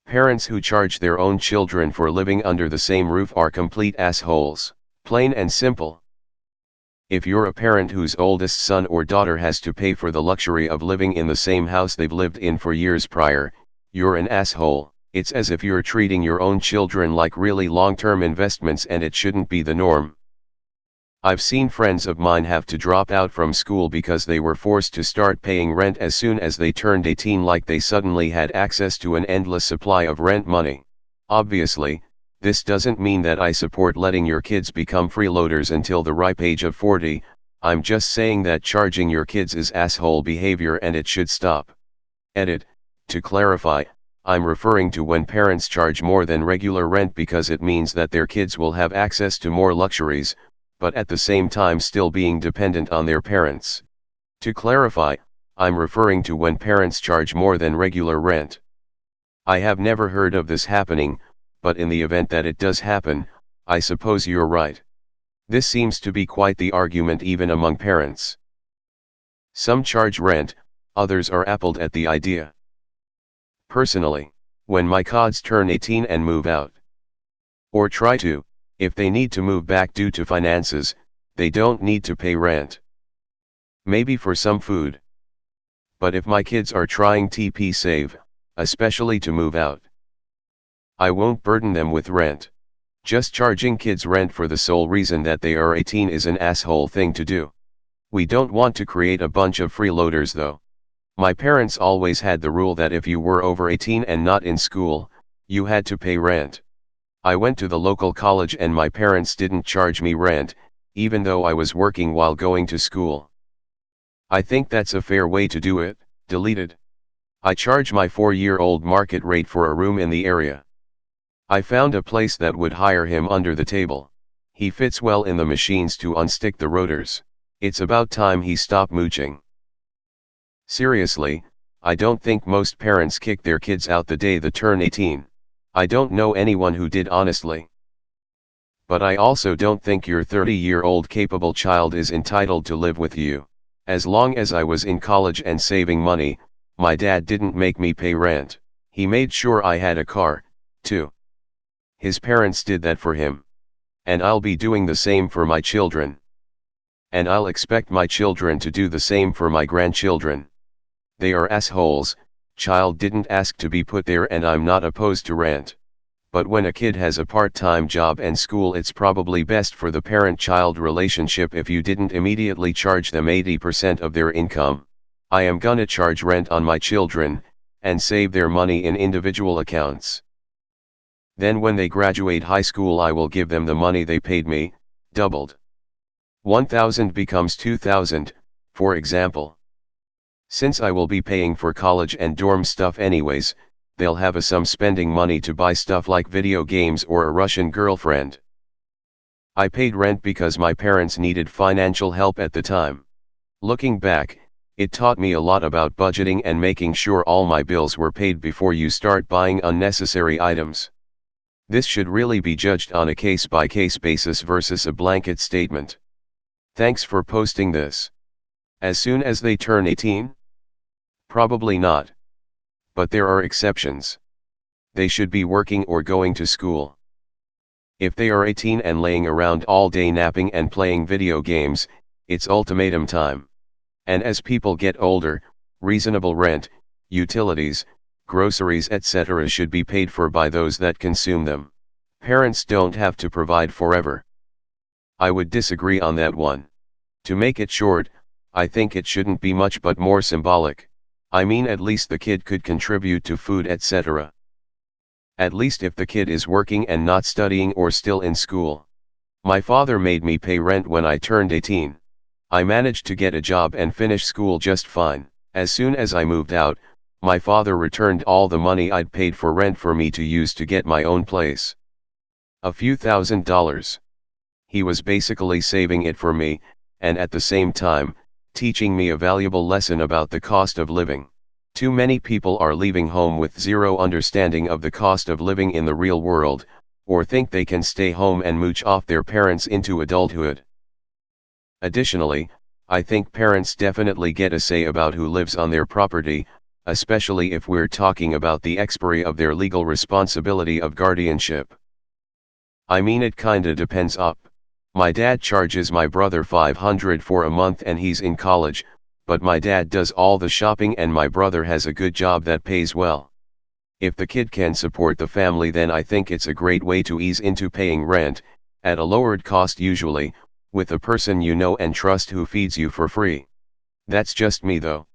Parents who charge their own children for living under the same roof are complete assholes, plain and simple. If you're a parent whose oldest son or daughter has to pay for the luxury of living in the same house they've lived in for years prior, you're an asshole. It's as if you're treating your own children like really long-term investments, and it shouldn't be the norm. I've seen friends of mine have to drop out from school because they were forced to start paying rent as soon as they turned 18, like they suddenly had access to an endless supply of rent money. Obviously, this doesn't mean that I support letting your kids become freeloaders until the ripe age of 40, I'm just saying that charging your kids is asshole behavior and it should stop. Edit, to clarify, I'm referring to when parents charge more than regular rent because it means that their kids will have access to more luxuries, but at the same time still being dependent on their parents. To clarify, I'm referring to when parents charge more than regular rent. I have never heard of this happening, but in the event that it does happen, I suppose you're right. This seems to be quite the argument even among parents. Some charge rent, others are appalled at the idea. Personally, when my kids turn 18 and move out, or try to, if they need to move back due to finances, they don't need to pay rent. Maybe for some food. But if my kids are trying to save, especially to move out, I won't burden them with rent. Just charging kids rent for the sole reason that they are 18 is an asshole thing to do. We don't want to create a bunch of freeloaders though. My parents always had the rule that if you were over 18 and not in school, you had to pay rent. I went to the local college and my parents didn't charge me rent, even though I was working while going to school. I think that's a fair way to do it. Deleted. I charge my 4-year-old market rate for a room in the area. I found a place that would hire him under the table. He fits well in the machines to unstick the rotors. It's about time he stopped mooching. Seriously, I don't think most parents kick their kids out the day they turn 18. I don't know anyone who did, honestly. But I also don't think your 30-year-old capable child is entitled to live with you. As long as I was in college and saving money, my dad didn't make me pay rent. He made sure I had a car, too. His parents did that for him. And I'll be doing the same for my children. And I'll expect my children to do the same for my grandchildren. They are assholes. Child didn't ask to be put there, and I'm not opposed to rent. But when a kid has a part-time job and school, it's probably best for the parent-child relationship if you didn't immediately charge them 80% of their income. I am gonna charge rent on my children, and save their money in individual accounts. Then when they graduate high school I will give them the money they paid me, doubled. 1,000 becomes 2,000, for example. Since I will be paying for college and dorm stuff anyways, they'll have some spending money to buy stuff like video games or a Russian girlfriend. I paid rent because my parents needed financial help at the time. Looking back, it taught me a lot about budgeting and making sure all my bills were paid before you start buying unnecessary items. This should really be judged on a case-by-case basis versus a blanket statement. Thanks for posting this. As soon as they turn 18? Probably not. But there are exceptions. They should be working or going to school. If they are 18 and laying around all day napping and playing video games, it's ultimatum time. And as people get older, reasonable rent, utilities, groceries etc. should be paid for by those that consume them. Parents don't have to provide forever. I would disagree on that one. To make it short, I think it shouldn't be much but more symbolic. I mean, at least the kid could contribute to food etc. At least if the kid is working and not studying or still in school. My father made me pay rent when I turned 18. I managed to get a job and finish school just fine. As soon as I moved out, my father returned all the money I'd paid for rent for me to use to get my own place. A few $1,000s. He was basically saving it for me, and at the same time, teaching me a valuable lesson about the cost of living. Too many people are leaving home with zero understanding of the cost of living in the real world, or think they can stay home and mooch off their parents into adulthood. Additionally, I think parents definitely get a say about who lives on their property, especially if we're talking about the expiry of their legal responsibility of guardianship. I mean, it kinda depends up. My dad charges my brother $500 for a month and he's in college, but my dad does all the shopping and my brother has a good job that pays well. If the kid can support the family, then I think it's a great way to ease into paying rent, at a lowered cost usually, with a person you know and trust who feeds you for free. That's just me though.